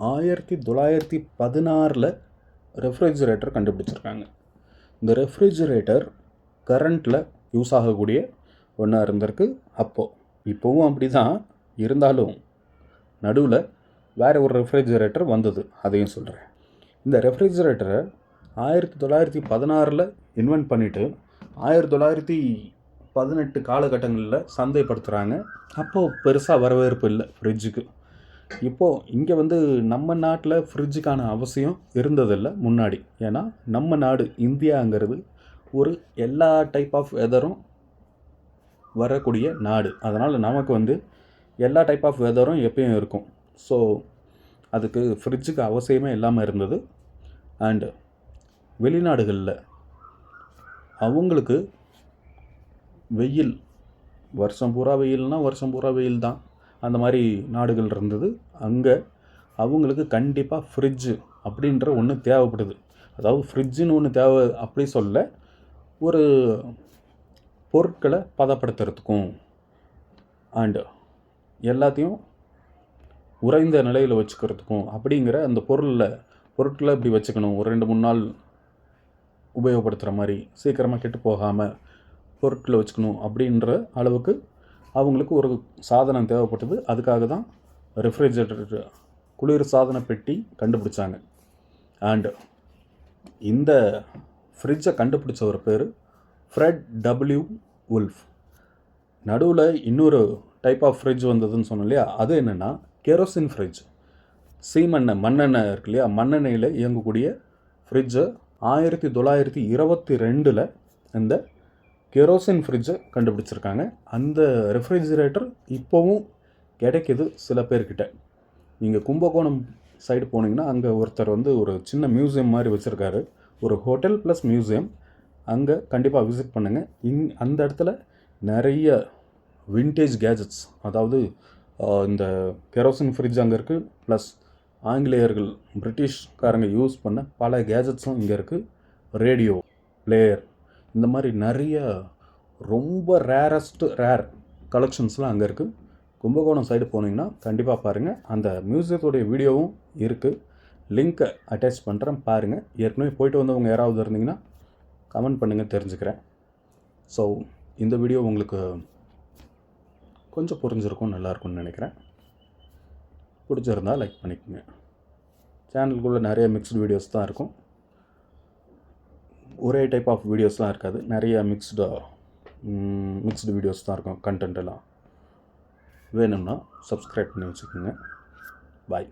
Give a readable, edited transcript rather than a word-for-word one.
1916 refrigerator கண்டுபிடிச்சிருக்காங்க. இந்த refrigerator கரண்ட்டில் யூஸ் ஆகக்கூடிய ஒன்றா இருந்திருக்கு. இப்போவும் அப்படி தான் இருந்தாலும் நடுவில் வேறு ஒரு ரெஃப்ரிஜிரேட்டர் வந்தது, அதையும் சொல்கிறேன். இந்த ரெஃப்ரிஜிரேட்டரை 1916 இன்வென்ட் பண்ணிவிட்டு 1918 காலகட்டங்களில் சந்தைப்படுத்துகிறாங்க. அப்போது பெருசாக வரவேற்பு இல்லை ஃப்ரிட்ஜுக்கு. இப்போது இங்கே நம்ம நாட்டில் ஃப்ரிட்ஜுக்கான அவசியம் இருந்ததில்லை முன்னாடி. ஏன்னா நம்ம நாடு இந்தியாங்கிறது ஒரு எல்லா டைப் ஆஃப் வெதரும் வரக்கூடிய நாடு. அதனால் நமக்கு எல்லா டைப் ஆஃப் வெதரும் எப்பயும் இருக்கும். ஸோ அதுக்கு ஃப்ரிட்ஜுக்கு அவசியமே இல்லாமல் இருந்தது. அண்டு வெளிநாடுகளில் அவங்களுக்கு வெயில் வருஷம் பூரா வெயில்னால் வருஷம் பூரா வெயில் தான், அந்த மாதிரி நாடுகள் இருந்தது. அங்கே அவங்களுக்கு கண்டிப்பாக ஃப்ரிட்ஜு அப்படின்ற ஒன்று தேவைப்படுது. அதாவது ஃப்ரிட்ஜுன்னு ஒன்று தேவை அப்படி சொல்ல, ஒரு பொருட்களை பதப்படுத்துறதுக்கும் அண்டு எல்லாத்தையும் உறைந்த நிலையில் வச்சுக்கிறதுக்கும் அப்படிங்கிற அந்த பொருட்களை இப்படி வச்சுக்கணும். ஒரு 2-3 நாள் உபயோகப்படுத்துகிற மாதிரி, சீக்கிரமாக கெட்டு போகாமல் பொருட்களை வச்சுக்கணும் அப்படின்ற அளவுக்கு அவங்களுக்கு ஒரு சாதனம் தேவைப்பட்டது. அதுக்காக தான் ரெஃப்ரிஜரேட்டர் குளிர் சாதன பெட்டி கண்டுபிடிச்சாங்க. அண்டு இந்த ஃப்ரிட்ஜை கண்டுபிடிச்ச ஒரு பேர் ஃப்ரெட் டபிள்யூ உல்ஃப். நடுவில் இன்னொரு டைப் ஆஃப் ஃப்ரிட்ஜ் வந்ததுன்னு சொன்னோம் இல்லையா, அது என்னென்னா கெரோசின் ஃப்ரிட்ஜ். மண்ணெண்ணெய் இருக்கு இல்லையா, மண்ணெண்ணெயில் இயங்கக்கூடிய ஃப்ரிட்ஜை 1922 இந்த கெரோசின் ஃப்ரிட்ஜை கண்டுபிடிச்சிருக்காங்க. அந்த ரெஃப்ரிஜிரேட்டர் இப்போவும் கிடைக்கிது சில பேர்கிட்ட. நீங்கள் கும்பகோணம் சைடு போனீங்கன்னா அங்கே ஒருத்தர் ஒரு சின்ன மியூசியம் மாதிரி வச்சுருக்காரு, ஒரு ஹோட்டல் ப்ளஸ் மியூசியம். அங்கே கண்டிப்பாக விசிட் பண்ணுங்கள். அந்த இடத்துல நிறைய விண்டேஜ் கேஜெட்ஸ், அதாவது இந்த கெரோசின் ஃப்ரிட்ஜ் அங்கே இருக்குது, ப்ளஸ் ஆங்கிலேயர்கள் பிரிட்டிஷ்காரங்க யூஸ் பண்ண பல கேஜெட்ஸும் இங்கே இருக்குது. ரேடியோ பிளேயர், இந்த மாதிரி நிறைய ரொம்ப ரேர் கலெக்ஷன்ஸ்லாம் அங்கே இருக்குது. கும்பகோணம் சைடு போனீங்கன்னா கண்டிப்பாக பாருங்கள். அந்த மியூசியத்தோடைய வீடியோவும் இருக்குது, லிங்க்கை அட்டாச் பண்ணுறேன், பாருங்கள். ஏற்கனவே போயிட்டு வந்தவங்க யாராவது இருந்தீங்கன்னா கமெண்ட் பண்ணுங்கள், தெரிஞ்சுக்கிறேன். ஸோ இந்த வீடியோ உங்களுக்கு கொஞ்சம் புரிஞ்சிருக்கும், நல்லாயிருக்கும்னு நினைக்கிறேன். பிடிச்சிருந்தால் லைக் பண்ணிக்கோங்க. சேனலுக்குள்ளே நிறைய மிக்ஸ்டு வீடியோஸ் தான் இருக்கும், ஒரே டைப் ஆஃப் வீடியோஸ்லாம் இருக்காது. நிறைய மிக்ஸ்டு வீடியோஸ் தான் இருக்கும். கண்டென்ட் எல்லாம் வேணும்னா சப்ஸ்கிரைப் பண்ணி வச்சுக்கோங்க. பாய்.